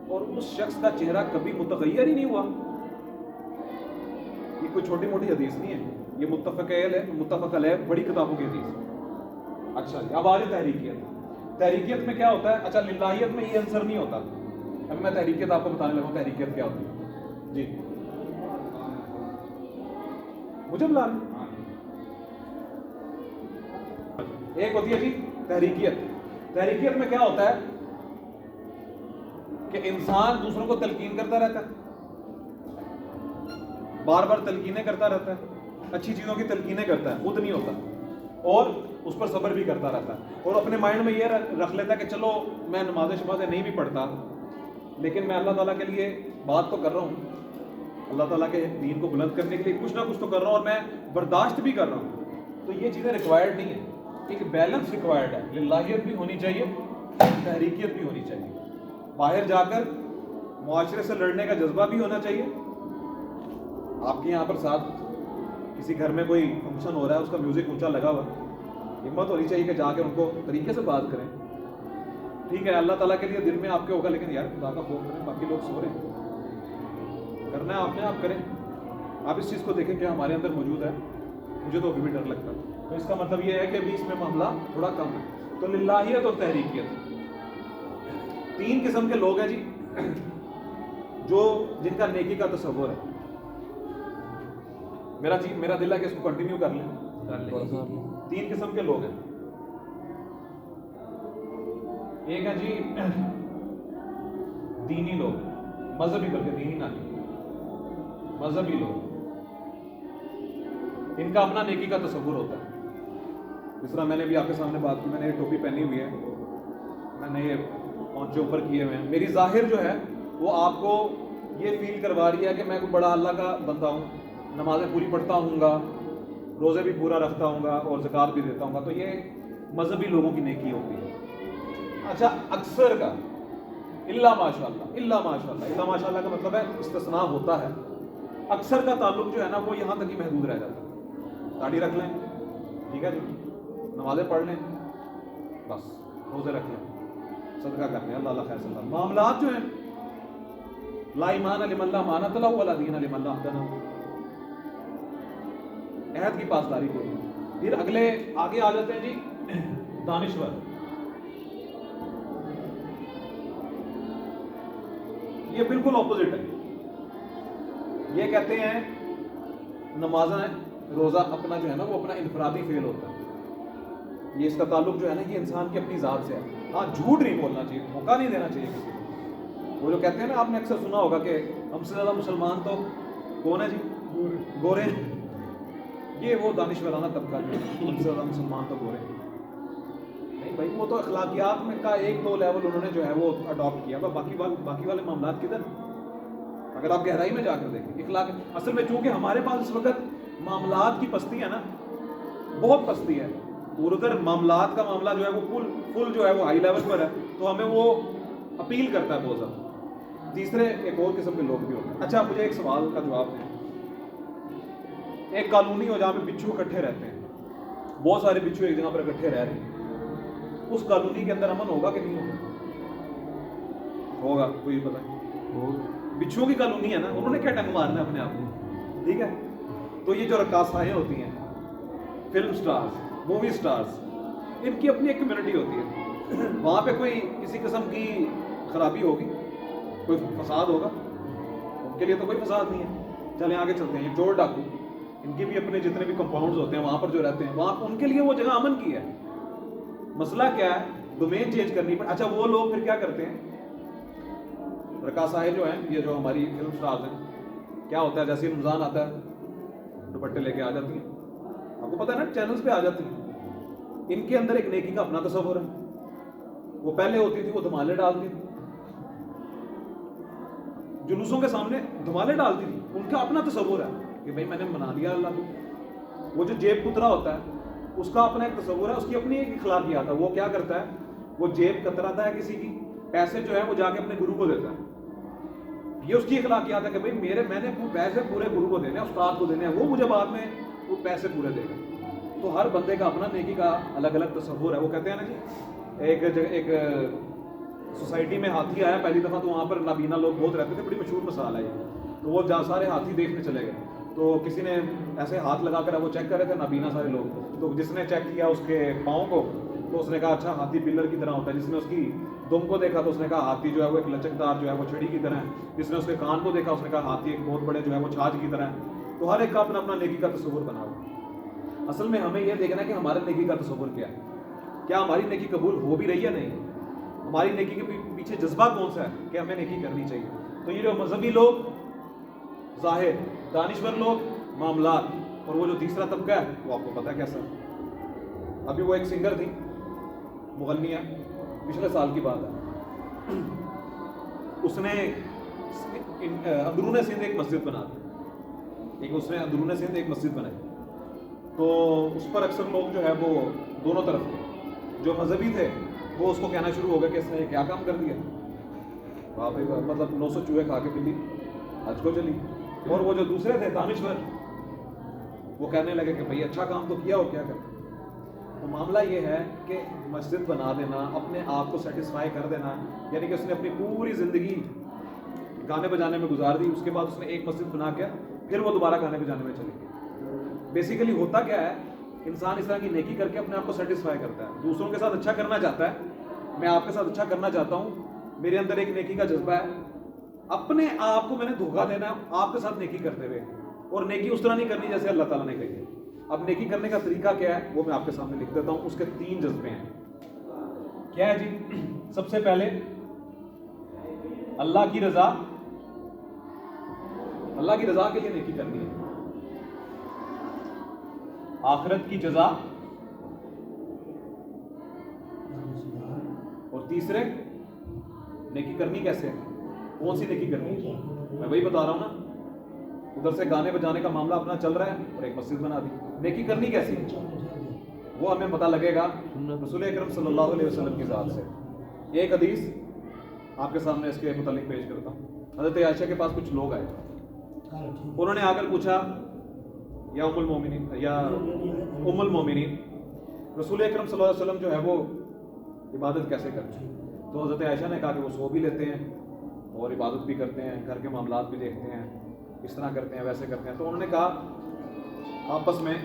اور اس شخص کا چہرہ کبھی متغیر ہی نہیں ہوا۔ یہ کوئی چھوٹی موٹی حدیث نہیں ہے، یہ متفق علیہ بڑی کتابوں کی حدیث۔ اچھا جی، اب آ رہی تحریکیت۔ تحریکیت میں کیا ہوتا ہے؟ اچھا للہیت میں یہ عنصر نہیں ہوتا، ابھی میں تحریکیت آپ کو بتانے لگا ہوں تحریکیت کیا ہوتی ہے۔ جی مجھے بلا لیں۔ ایک ہوتی ہے جی تحریکیت۔ تحریکیت میں کیا ہوتا ہے کہ انسان دوسروں کو تلقین کرتا رہتا ہے، بار بار تلقینیں کرتا رہتا ہے، اچھی چیزوں کی تلقینیں کرتا ہے، خود نہیں ہوتا، اور اس پر صبر بھی کرتا رہتا ہے، اور اپنے مائنڈ میں یہ رکھ لیتا ہے کہ چلو میں نماز شمازیں نہیں بھی پڑھتا لیکن میں اللہ تعالیٰ کے لیے بات تو کر رہا ہوں، اللہ تعالیٰ کے دین کو بلند کرنے کے لیے کچھ نہ کچھ تو کر رہا ہوں، اور میں برداشت بھی کر رہا ہوں۔ تو یہ چیزیں ریکوائرڈ نہیں ہیں، ایک بیلنس ریکوائرڈ ہے، للہیت بھی ہونی چاہیے، تحریکیت بھی ہونی چاہیے، باہر جا کر معاشرے سے لڑنے کا جذبہ بھی ہونا چاہیے۔ آپ کے یہاں پر ساتھ کسی گھر میں کوئی فنکشن ہو رہا ہے، اس کا میوزک اونچا لگا ہوا، ہمت ہونی چاہیے کہ جا کے ان کو طریقے سے بات کریں۔ ٹھیک ہے اللہ تعالیٰ کے لیے دل میں آپ کے ہوگا، لیکن یار خدا کا خوف کریں، باقی لوگ سو رہے ہیں، کرنا ہے آپ نے آپ کریں۔ آپ اس چیز کو دیکھیں کہ ہمارے اندر موجود ہے، مجھے تو ابھی بھی ڈر لگتا ہے، تو اس کا مطلب یہ ہے کہ ابھی اس میں معاملہ تھوڑا کم ہے۔ تو للہیت اور تحریکیت، تین قسم کے لوگ ہیں جی جن کا نیکی کا تصور ہے۔ میرا دل ہے کہ اس کو کنٹینیو کر لیں۔ تین قسم کے لوگ ہیں، ایک ہے جی دینی لوگ، مذہبی، بلکہ دینی نہ، مذہبی لوگ، ان کا اپنا نیکی کا تصور ہوتا ہے۔ جس طرح میں نے بھی آپ کے سامنے بات کی، میں نے یہ ٹوپی پہنی ہوئی ہے، میں نے یہ پونچے اوپر کیے ہوئے ہیں، میری ظاہر جو ہے وہ آپ کو یہ فیل کروا رہی ہے کہ میں کوئی بڑا اللہ کا بندہ ہوں، نمازیں پوری پڑھتا ہوں گا، روزے بھی پورا رکھتا ہوں گا، اور زکوٰۃ بھی دیتا ہوں گا، تو یہ مذہبی لوگوں کی نیکی ہوتی ہے۔ اچھا اکثر کا الا ماشاء اللہ، الا ماشاء اللہ، الا ماشاء اللہ کا مطلب ہے استثناء ہوتا ہے، اکثر کا تعلق جو ہے نا وہ یہاں تک ہی محدود رہ جاتا ہے. داڑھی رکھ لیں، ٹھیک ہے جی، نمازیں پڑھ لیں، بس روزے رکھ لیں، صدقہ کر لیں، اللہ اللہ خیر صلی اللہ. معاملات جو ہیں لا ایمان لمن لا امانۃ لہ ولا دین لمن لا عہد لہ، عہد کی پاسداری کوئی نہیں. پھر اگلے آگے آ جاتے ہیں جی دانشور. یہ بالکل اپوزٹ ہے. یہ کہتے ہیں نمازیں روزہ اپنا جو ہے نا وہ اپنا انفرادی فعل ہوتا ہے، یہ اس کا تعلق جو ہے نا یہ انسان کی اپنی ذات سے ہے. ہاں جھوٹ نہیں بولنا چاہیے، موقع نہیں دینا چاہیے کسی کو. وہ جو کہتے ہیں نا، آپ نے اکثر سنا ہوگا کہ ہم سے زیادہ مسلمان تو کون ہے جی؟ گورے. یہ وہ دانشورانہ طبقہ جو ہے ہم سے زیادہ مسلمان تو گورے. نہیں بھائی، وہ تو اخلاقیات میں کا ایک دو لیول انہوں نے جو ہے وہ اڈاپٹ کیا، باقی والے معاملات کدھر؟ اگر آپ گہرائی میں جا کر دیکھیں اخلاق اصل میں چونکہ ہمارے پاس اس وقت معاملات کی پستی ہے نا، بہت پستی ہے، اور ادھر معاملات کا معاملہ جو ہے وہ فل جو ہے وہ ہائی لیول پر ہے، تو ہمیں وہ اپیل کرتا ہے بہت زیادہ. تیسرے ایک اور قسم کے لوگ بھی ہوتے ہیں. اچھا مجھے ایک سوال کا جواب دیں. ایک کالونی ہو جہاں پہ بچھو اکٹھے رہتے ہیں، بہت سارے بچھو ایک جگہ پر اکٹھے رہ رہے ہیں، اس کالونی کے اندر امن ہوگا کہ نہیں ہوگا؟ کوئی پتہ نہیں. بچھو کی کالونی ہے نا، انہوں نے کیا ڈنگ مارنا ہے اپنے آپ کو، ٹھیک ہے. تو یہ جو رقاصائیں ہوتی ہیں، فلم سٹارز، مووی سٹارز، ان کی اپنی ایک کمیونٹی ہوتی ہے. وہاں پہ کوئی کسی قسم کی خرابی ہوگی، کوئی فساد ہوگا؟ ان کے لیے تو کوئی فساد نہیں ہے. چلیں آگے چلتے ہیں. یہ چور ڈاکو، ان کے بھی اپنے جتنے بھی کمپاؤنڈز ہوتے ہیں وہاں پر جو رہتے ہیں، وہاں ان کے لیے وہ جگہ امن کی ہے. مسئلہ کیا ہے؟ ڈومین چینج کرنی پڑے. اچھا وہ لوگ پھر کیا کرتے ہیں؟ رقاصائیں جو ہیں، یہ جو ہماری فلم سٹارز ہیں، کیا ہوتا ہے جیسے رمضان آتا ہے دوپٹے لے کے آ جاتی ہیں، آپ کو پتہ ہے نا چینلز پہ آ جاتی ہیں. ان کے اندر ایک نیکی کا اپنا تصور ہے. وہ پہلے ہوتی تھی وہ دھمالے ڈالتی تھی، جلوسوں کے سامنے دھمالے ڈالتی تھی. ان کا اپنا تصور ہے کہ بھائی میں نے منا لیا اللہ کو. وہ جو جیب کترا ہوتا ہے اس کا اپنا ایک تصور ہے، اس کی اپنی ایک اخلاقیات ہے. وہ کیا کرتا ہے؟ وہ جیب کتراتا ہے کسی کی، پیسے جو ہے وہ جا کے اپنے گرو کو دیتا ہے. یہ اس کی اخلاقیات ہے کہ بھائی میں نے پیسے پورے گرو کو دینے ہیں، استاد کو دینے ہیں، وہ مجھے بعد میں وہ پیسے پورے دے گا. تو ہر بندے کا اپنا نیکی کا الگ الگ تصور ہے. وہ کہتے ہیں نا جی، ایک سوسائٹی میں ہاتھی آیا پہلی دفعہ، تو وہاں پر نابینا لوگ بہت رہتے تھے، بڑی مشہور مثال ہے یہ. تو وہ سارے ہاتھی دیکھنے چلے گئے، تو کسی نے ایسے ہاتھ لگا کر وہ چیک کر رہے تھے نابینا سارے لوگ. تو جس نے چیک کیا اس کے پاؤں کو، تو اس نے کہا اچھا ہاتھی پلر کی طرح ہوتا ہے. جس نے اس کی دم کو دیکھا تو اس نے کہا ہاتھی جو ہے وہ ایک لچکدار جو ہے وہ چھڑی کی طرح ہے. جس نے اس کے کان کو دیکھا اس نے کہا ہاتھی ایک بہت بڑے جو ہے وہ چھاج کی طرح ہے. تو ہر ایک کا اپنا اپنا نیکی کا تصور بنا ہوا. اصل میں ہمیں یہ دیکھنا ہے کہ ہمارے نیکی کا تصور کیا ہے، کیا ہماری نیکی قبول ہو بھی رہی ہے نہیں، ہماری نیکی کے پیچھے جذبہ کون سا ہے کہ ہمیں نیکی کرنی چاہیے. تو یہ جو مذہبی لوگ ظاہر، دانشور لوگ معاملات، اور وہ جو تیسرا طبقہ ہے وہ آپ کو پتہ ہے کیسا ہے. ابھی وہ ایک سنگر تھی مغنیہ، پچھلے سال کی بات ہے، اس نے اندرون سندھ ایک مسجد بنا دی. اس نے اندرون سندھ ایک مسجد بنائی. تو اس پر اکثر لوگ جو ہے وہ دونوں طرف تھے. جو مذہبی تھے وہ اس کو کہنا شروع ہو گیا کہ اس نے کیا کام کر دیا، مطلب 900 چوہے کھا کے بلی حج کو چلی. اور وہ جو دوسرے تھے دانشور، وہ کہنے لگے کہ بھئی اچھا کام تو کیا اور کیا کرتے. تو معاملہ یہ ہے کہ مسجد بنا دینا، اپنے آپ کو سیٹسفائی کر دینا، یعنی کہ اس نے اپنی پوری زندگی گانے بجانے میں گزار دی، اس کے بعد اس نے ایک مسجد بنا کے پھر وہ دوبارہ گانے بجانے میں چلی گئی. بیسیکلی ہوتا کیا ہے، انسان اس طرح کی نیکی کر کے اپنے آپ کو سیٹسفائی کرتا ہے، دوسروں کے ساتھ اچھا کرنا چاہتا ہے. میں آپ کے ساتھ اچھا کرنا چاہتا ہوں، میرے اندر ایک نیکی کا جذبہ ہے، اپنے آپ کو میں نے دھوکہ دینا ہے آپ کے ساتھ نیکی کرتے ہوئے. اور نیکی اس طرح نہیں کرنی جیسے اللہ تعالیٰ نے کہی ہے. اب نیکی کرنے کا طریقہ کیا ہے وہ میں آپ کے سامنے لکھ دیتا ہوں. اس کے 3 جذبے ہیں. کیا ہے جی؟ سب سے پہلے اللہ کی رضا، اللہ کی رضا کے لیے نیکی کرنی ہے. آخرت کی جزا، اور تیسرے نیکی کرنی کیسے ہے، کون سی نیکی کرنی ہے، میں وہی بتا رہا ہوں نا. ادھر سے گانے بجانے کا معاملہ اپنا چل رہا ہے اور ایک مسجد بنا دی. نیکی کرنی کیسی ہے وہ ہمیں پتہ لگے گا رسول اکرم صلی اللہ علیہ وسلم کی ذات سے. ایک حدیث آپ کے سامنے اس کے متعلق پیش کرتا ہوں. حضرت عائشہ کے پاس کچھ لوگ آئے, انہوں نے آ کر پوچھا یا ام المومنین رسول اکرم صلی اللہ علیہ وسلم جو ہے وہ عبادت کیسے کرتے ہیں؟ تو حضرت عائشہ نے کہا کہ وہ سو بھی لیتے ہیں اور عبادت بھی کرتے ہیں, گھر کے معاملات بھی دیکھتے ہیں, اس طرح کرتے ہیں ویسے کرتے ہیں. تو انہوں نے کہا آپس میں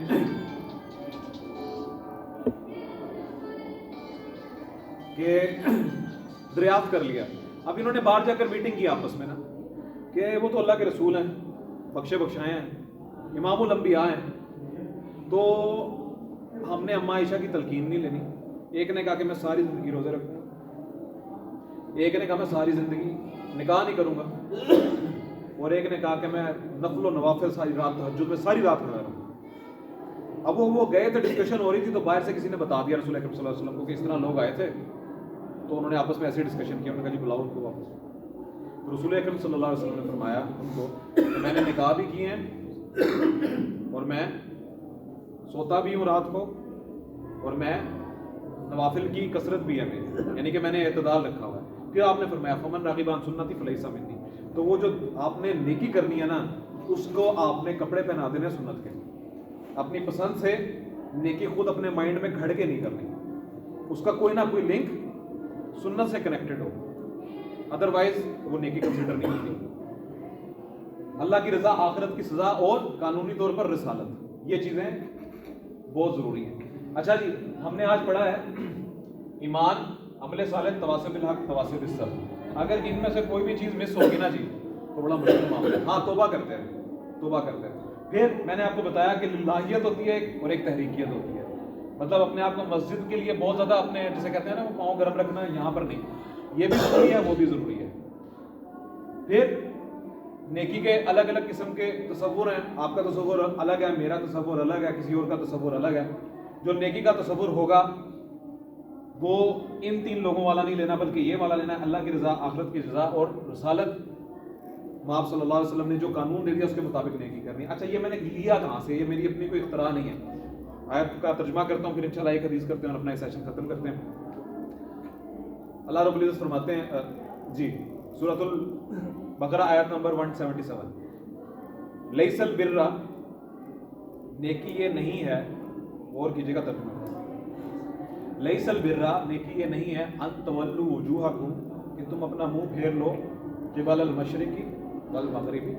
کہ دریافت کر لیا. اب انہوں نے باہر جا کر میٹنگ کی آپس میں نا کہ وہ تو اللہ کے رسول ہیں, بخشے بخشائے ہیں, امام الانبیاء ہیں, تو ہم نے اماں عائشہ کی تلقین نہیں لینی. ایک نے کہا کہ میں ساری زندگی روزے رکھوں گا, ایک نے کہا میں ساری زندگی نکاح نہیں کروں گا, اور ایک نے کہا کہ میں نفل و نوافل ساری رات تہجد میں ساری رات کھڑا رہوں. اب وہ گئے تھے, ڈسکشن ہو رہی تھی, تو باہر سے کسی نے بتا دیا رسول اکرم صلی اللہ علیہ وسلم کو کہ اس طرح لوگ آئے تھے. تو انہوں نے آپس میں ایسے ڈسکشن کیا, انہوں نے کہا جی بلاؤ ان کو واپس. رسول اکرم صلی اللہ علیہ وسلم نے فرمایا ان کو کہ میں نے نکاح بھی کیے ہیں اور میں سوتا بھی ہوں رات کو, اور میں نوافل کی کثرت بھی ہے میری, یعنی کہ میں نے اعتدال رکھا ہوا ہے. پھر آپ نے فرمایا فمن راغب عن سنتی فلیس منی, تو وہ جو آپ نے نیکی کرنی ہے نا اس کو آپ نے کپڑے پہنا دینے سنت کے. اپنی پسند سے نیکی خود اپنے مائنڈ میں گھڑ کے نہیں کرنی, اس کا کوئی نہ کوئی لنک سنت سے کنیکٹڈ ہو, ادروائز وہ نیکی کنسیڈر نہیں ہوتی. اللہ کی رضا, آخرت کی سزا, اور قانونی طور پر رسالت, یہ چیزیں بہت ضروری ہیں. اچھا جی, ہم نے آج پڑھا ہے ایمان, عمل صالح, تواصی بالحق, تواصی بالصبر. اگر ان میں سے کوئی بھی چیز مس ہوگی نا جی تو بڑا مشکل معاملہ ہے. ہاں توبہ کرتے ہیں, توبہ کرتے ہیں. پھر میں نے آپ کو بتایا کہ للہیت ہوتی ہے اور ایک تحریکیت ہوتی ہے, مطلب اپنے آپ کو مسجد کے لیے بہت زیادہ اپنے جسے کہتے ہیں نا وہ پاؤں گرم رکھنا, یہاں پر نہیں, یہ بھی ضروری ہے وہ بھی ضروری ہے. پھر نیکی کے الگ الگ قسم کے تصور ہیں, آپ کا تصور الگ ہے, میرا تصور الگ ہے, کسی اور کا تصور الگ ہے. جو نیکی کا تصور ہوگا وہ ان تین لوگوں والا نہیں لینا بلکہ یہ والا لینا ہے, اللہ کی رضا, آخرت کی رضا اور رسالت. آپ صلی اللہ علیہ وسلم نے جو قانون دے دیا اس کے مطابق نیکی کرنی ہے. اچھا یہ میں نے لیا کہاں سے, یہ میری اپنی کوئی اختراع نہیں ہے. آیت کا ترجمہ کرتا ہوں, پھر انشاءاللہ ایک حدیث کرتے ہیں اور اپنا یہ سیشن ختم کرتے ہیں. اللہ رب العزت فرماتے ہیں جی سورۃ البقرہ آیت نمبر 177, لیس البر, نیکی یہ نہیں ہے, غور کیجیے گا ترجمہ, لیس البر, نیکی یہ نہیں ہے, ان تولوا وجوہکم, کہ تم اپنا منہ پھیر لو, قبل المشرقی والمغربی,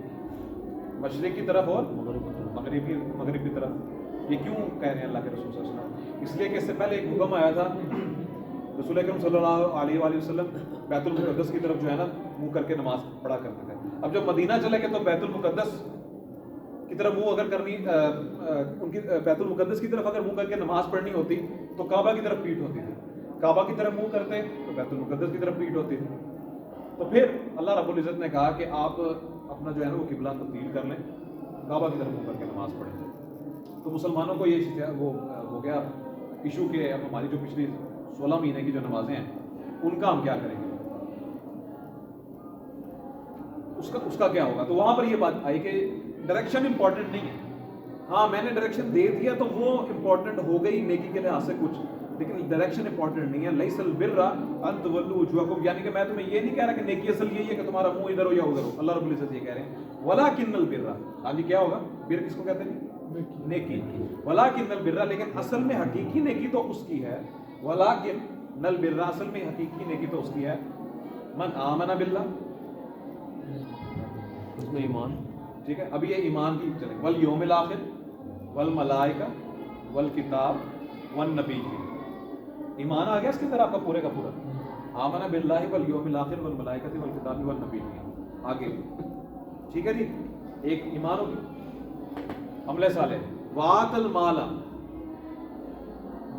مشرق کی طرف اور مغرب کی طرف. یہ کیوں کہہ رہے ہیں اللہ کے رسول صلی اللہ علیہ وسلم؟ اس لیے کہ اس سے پہلے ایک حکم آیا تھا, رسول اکرم صلی اللہ علیہ وآلہ وسلم بیت المقدس کی طرف جو ہے نا منہ کر کے نماز پڑھا کرتے تھے. اب جب مدینہ چلے گئے تو بیت المقدس کی طرف منہ اگر کرنی, ان کی بیت المقدس کی طرف اگر منہ کر کے نماز پڑھنی ہوتی تو کعبہ کی طرف پیٹھ ہوتی تھی, کعبہ کی طرف منہ کرتے تو بیت المقدس کی طرف پیٹھ ہوتی تھی. تو پھر اللہ رب العزت نے کہا کہ آپ اپنا جو ہے نا وہ قبلہ تبدیل کر لیں, کعبہ کی طرف منہ کر کے نماز پڑھیں. تو مسلمانوں کو یہ وہ ہو گیا ایشو کہ اب ہماری جو پچھلی 16 مہینے کی جو نمازیں ہیں ان کا ہم کیا کریں گے, اس کا کیا ہوگا. تو وہاں پر یہ بات آئی کہ ڈائریکشن امپورٹنٹ نہیں ہے. ہاں میں نے ڈائریکشن دے دیا تو وہ امپورٹنٹ ہو گئی نیکی کے لحاظ سے کچھ, لیکن ڈائریکشن امپورٹنٹ نہیں ہے. لیس البر ان تولوا وجوہکم, یعنی کہ میں تمہیں یہ نہیں کہہ رہا کہ نیکی اصل یہی ہے کہ تمہارا منہ ادھر ہو یا ادھر ہو. اللہ رب العزت یہ کہہ رہے ہیں ولکن البر, ہاں جی کیا ہوگا, بر کس کو کہتے ہیں, نیکی. ولکن البر, لیکن اصل میں حقیقی نیکی تو اس کی ہے. ولکن البر, اصل میں حقیقی نیکی تو اس کی ہے, من آمن باللہ, اس میں ایمان, ٹھیک ہے. اب یہ ایمان کی چلے, والیوم الآخر والملائکہ والکتاب والنبیین, ایمان آ گیا اس کے اندر آپ کا پورے کا پورا. آمن باللہ والیوم الآخر والملائکۃ والکتاب والنبیین, آگے ٹھیک ہے جی. ایک ایمان ہوگی, عمل صالح, وآت المال,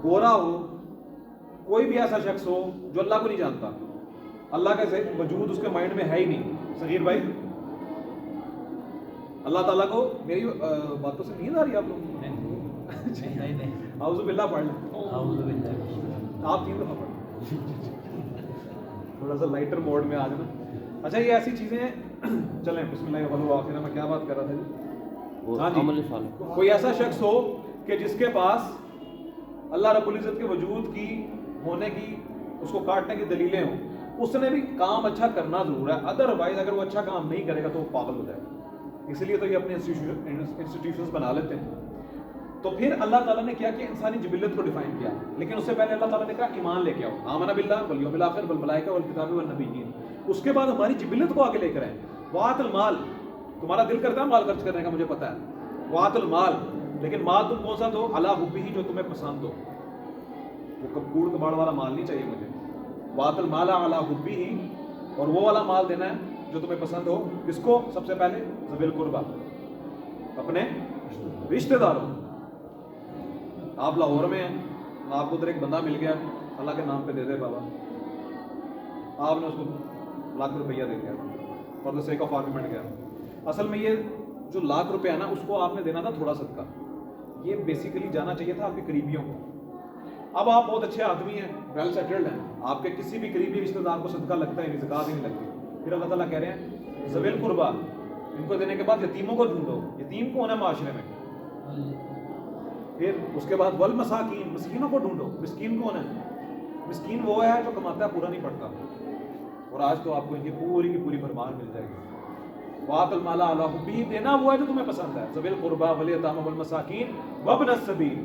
گورا ہو, کوئی بھی ایسا شخص ہو جو اللہ کو نہیں جانتا, اللہ کا وجود اس کے مائنڈ میں ہے ہی نہیں. صغیر بھائی, اللہ تعالیٰ کو, میری باتوں سے نیند آ رہی ہے آپ لوگ؟ نہیں, اعوذ باللہ پڑھ لیں, آپ 3 دفعہ پڑھ, تھوڑا سا لائٹر موڈ میں آ جانا. اچھا یہ ایسی چیزیں ہیں, چلیں بسم اللہ الرحمن الرحیم. میں کیا بات کر رہا تھا جی؟ ہاں جی, کوئی ایسا شخص ہو کہ جس کے پاس اللہ رب العزت کے وجود کی ہونے کی, اس کو کاٹنے کی دلیلیں ہوں, اس نے بھی کام اچھا کرنا ضرور ہے, ادروائز اگر وہ اچھا کام نہیں کرے گا تو وہ پاگل ہو جائے گا. اس لیے تو یہ اپنے انسٹیٹیوشنز بنا لیتے ہیں. تو پھر اللہ تعالیٰ نے کیا کہ انسانی جبلت کو ڈیفائن کیا, لیکن اس سے پہلے اللہ تعالیٰ نے کہا ایمان لے کے آؤ, آمنا باللہ والیوم الآخر والملائکہ والکتاب والنبیین. اس کے بعد ہماری جبلت کو آگے لے کر آئیں. وآت المال, تمہارا دل کرتا ہے مال خرچ کرنے کا, مجھے پتا ہے. وآت المال, لیکن مال تم کون سا دو, علی حبہ, جو تمہیں پسند ہو. وہ کوڑ کباڑ والا مال نہیں چاہیے مجھے. وآت المال علی حبہ, اور وہ والا مال دینا ہے جو تمہیں پسند ہو. کس کو؟ سب سے پہلے ذوی القربیٰ, اپنے رشتہ داروں. آپ لاہور میں ہیں, آپ کو ادھر ایک بندہ مل گیا, اللہ کے نام پہ دے دے بابا, آپ نے اس کو ₹1,00,000 دے دیا for the sake of argument. کیا اصل میں یہ جو ₹1,00,000 ہے نا, اس کو آپ نے دینا تھا تھوڑا صدقہ. یہ بیسیکلی جانا چاہیے تھا آپ کے قریبیوں کو. اب آپ بہت اچھے آدمی ہیں, ویل سیٹلڈ ہیں, آپ کے کسی بھی قریبی رشتہ دار کو صدقہ لگتا ہے نہیں, زکات ہی نہیں لگتی. پھر اللہ تعالیٰ کہہ رہے ہیں ذوی القربیٰ, ان کو دینے کے بعد یتیموں کو ڈھونڈو. یتیم کون ہے معاشرے میں؟ پھر اس کے بعد والمساکین, مسکینوں کو ڈھونڈو. مسکین کون ہے؟ مسکین وہ ہے جو کماتا ہے پورا نہیں پڑتا. اور آج تو آپ کو ان کی پوری بھرمار مل جائے گی. وآت المال علی حبہ, دینا وہ ہے جو تمہیں پسند ہے. ذوی القربیٰ والیتامی والمساکین وابن السبیل.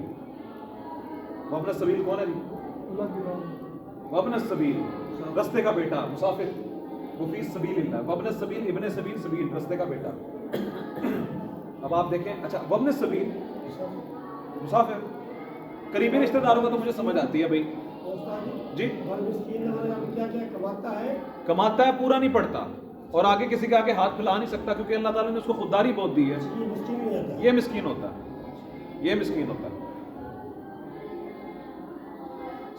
وابن السبیل کون ہے جی؟ وابن السبیل, رستے کا بیٹا, مسافر. وہ فی سبیل اللہ. وابن السبیل, ابن سبیل, سبیل رستے کا بیٹا. اب آپ دیکھیں, اچھا وابن السبیل مسافر, قریبی رشتہ داروں کا تو مجھے سمجھ آتی ہے بھائی جی. کماتا ہے پورا نہیں پڑتا, اور آگے کسی کے آگے ہاتھ پھیلا نہیں سکتا, کیونکہ اللہ تعالیٰ نے اس کو خودداری بہت دی ہے. یہ مسکین ہوتا ہے, یہ مسکین ہوتا ہے.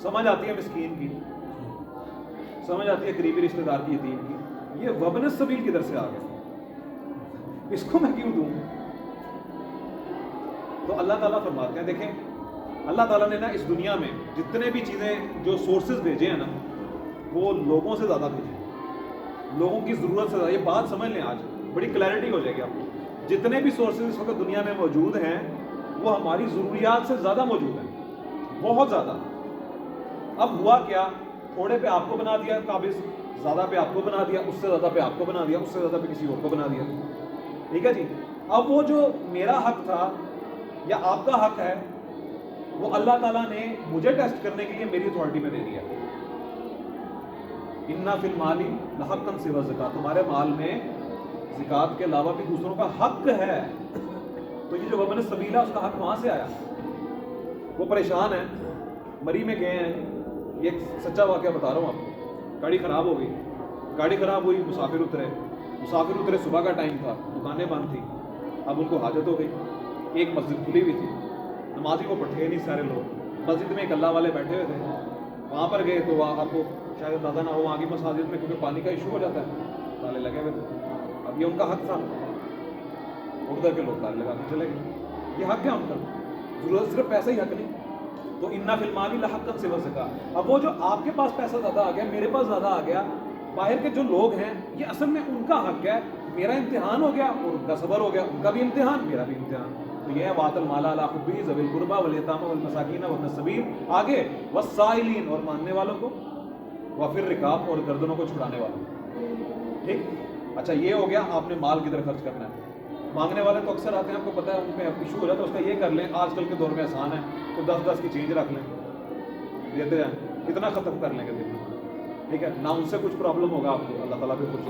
سمجھ آتی ہے مسکین کی, سمجھ آتی ہے قریبی رشتہ دار کی, یتیم کی. یہ وابن السبیل کدھر سے آ گیا, اس کو میں کیوں دوں؟ تو اللہ تعالیٰ فرماتے ہیں, دیکھیں اللہ تعالیٰ نے نا اس دنیا میں جتنے بھی چیزیں جو سورسز بھیجے ہیں نا, وہ لوگوں سے زیادہ بھیجے, لوگوں کی ضرورت سے زیادہ. یہ بات سمجھ لیں, آج بڑی کلیئرٹی ہو جائے گی آپ کو. جتنے بھی سورسز اس وقت دنیا میں موجود ہیں وہ ہماری ضروریات سے زیادہ موجود ہیں, بہت زیادہ. اب ہوا کیا, تھوڑے پہ آپ کو بنا دیا قابض, زیادہ پہ آپ کو بنا دیا, اس سے زیادہ پہ آپ کو بنا دیا, اس سے زیادہ پہ کسی اور کو بنا دیا. ٹھیک ہے جی. اب وہ جو میرا حق تھا یا آپ کا حق ہے, وہ اللہ تعالیٰ نے مجھے ٹیسٹ کرنے کے لیے میری اتھارٹی میں دے دیا. اِنَّ فِي الْمَالِ لَحَقًّا سِوَى الزَّكَاةِ, تمہارے مال میں زکات کے علاوہ بھی دوسروں کا حق ہے. تو یہ جو وابن السبیل ہے, اس کا حق وہاں سے آیا. وہ پریشان ہیں, مری میں گئے ہیں. یہ ایک سچا واقعہ بتا رہا ہوں آپ کو. گاڑی خراب ہو گئی, گاڑی خراب ہوئی, مسافر اترے, صبح کا ٹائم تھا, دکانیں بند تھیں. اب ان کو حاجت ہو گئی. ایک مسجد کھلی ہوئی تھی, نمازی وہ پٹھے نہیں سارے لوگ. مسجد میں ایک اللہ والے بیٹھے ہوئے تھے, وہاں پر گئے تو آپ کو شاید اندازہ نہ ہو, وہاں کی مساجد میں کیونکہ پانی کا ایشو ہو جاتا ہے, تالے لگے ہوئے تھے. اب یہ ان کا حق تھا, اردو کے لوگ تالے لگا کے چلے گئے. یہ حق ہے ان کا, ضرورت صرف پیسہ ہی حق نہیں. تو اِنَّ فِي الْمَالِ لَحَقًّا سِوَى الزَّكَاةِ. اب وہ جو آپ کے پاس پیسہ زیادہ آ گیا, میرے پاس زیادہ آ گیا, باہر کے جو لوگ ہیں یہ اصل میں ان کا حق ہے. میرا امتحان ہو گیا اور ان کا صبر ہو گیا, ان کا بھی امتحان, میرا بھی امتحان. تو یہ ہے وآت المال علی حبہ ذوی القربیٰ والیتامی والمساکین وابن السبیل. آگے والسائلین, اور ماننے والوں کو, وفی الرقاب, اور گردنوں کو چھڑانے والوں کو. ٹھیک. اچھا یہ ہو گیا, آپ نے مال کدھر خرچ کرنا ہے. مانگنے والے تو اکثر آتے ہیں, آپ کو پتہ ہے, ان پہ ایشو ہو جاتا ہے. اس کا یہ کر لیں, آج کل کے دور میں آسان ہے, تو 10 کی چینج رکھ لیں, دیتے ہیں, کتنا ختم کر لیں گے دیکھیں. ٹھیک ہے, نہ ان سے کچھ پرابلم ہوگا آپ کو, اللہ تعالیٰ پہ کچھ.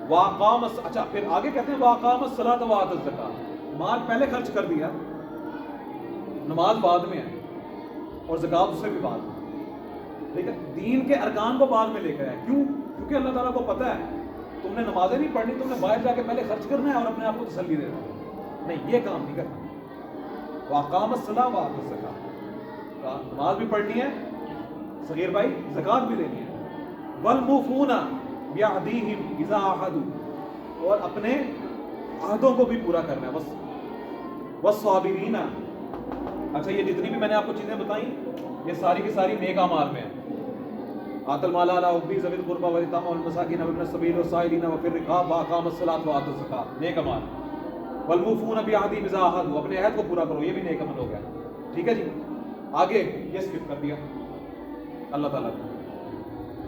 واقام, اچھا پھر آگے کہتے ہیں واقام الصلاۃ وآت الزکاۃ. مال پہلے خرچ کر دیا, نماز بعد میں ہے, اور زکات اس سے بھی بعد میں. ٹھیک ہے, دین کے ارکان کو بعد میں لے کر آئے. کیوں؟ کیونکہ اللہ تعالیٰ کو پتہ ہے تم نے نمازیں نہیں پڑھنی, تم نے باہر جا کے پہلے خرچ کرنا ہے اور اپنے آپ کو تسلی دینا ہے. نہیں, یہ کام نہیں کرنا. واقام الصلاۃ وآت الزکاۃ, نماز بھی پڑھنی ہے صغیر بھائی, زکات بھی دینی ہے. والموفون بعہدہم اذا عاہدوا, اور اپنے عہدوں کو بھی پورا کرنا ہے. بس والصابرین. اچھا یہ جتنی بھی میں نے آپ کو چیزیں بتائیں, یہ ساری کی ساری نیک اعمال میں ہیں. آت المال علی حبہ ذوی القربیٰ والیتامی والمساکین وابن السبیل والسائلین وفی الرقاب واقام الصلاۃ وآت الزکاۃ, نیک اعمال. والموفون بعہدہم اذا عاہدوا, اپنے عہد کو پورا کرو, یہ بھی نیک عمل ہو گیا. ٹھیک ہے جی. آگے یہ اسکپ کر دیا اللہ تعالیٰ نے.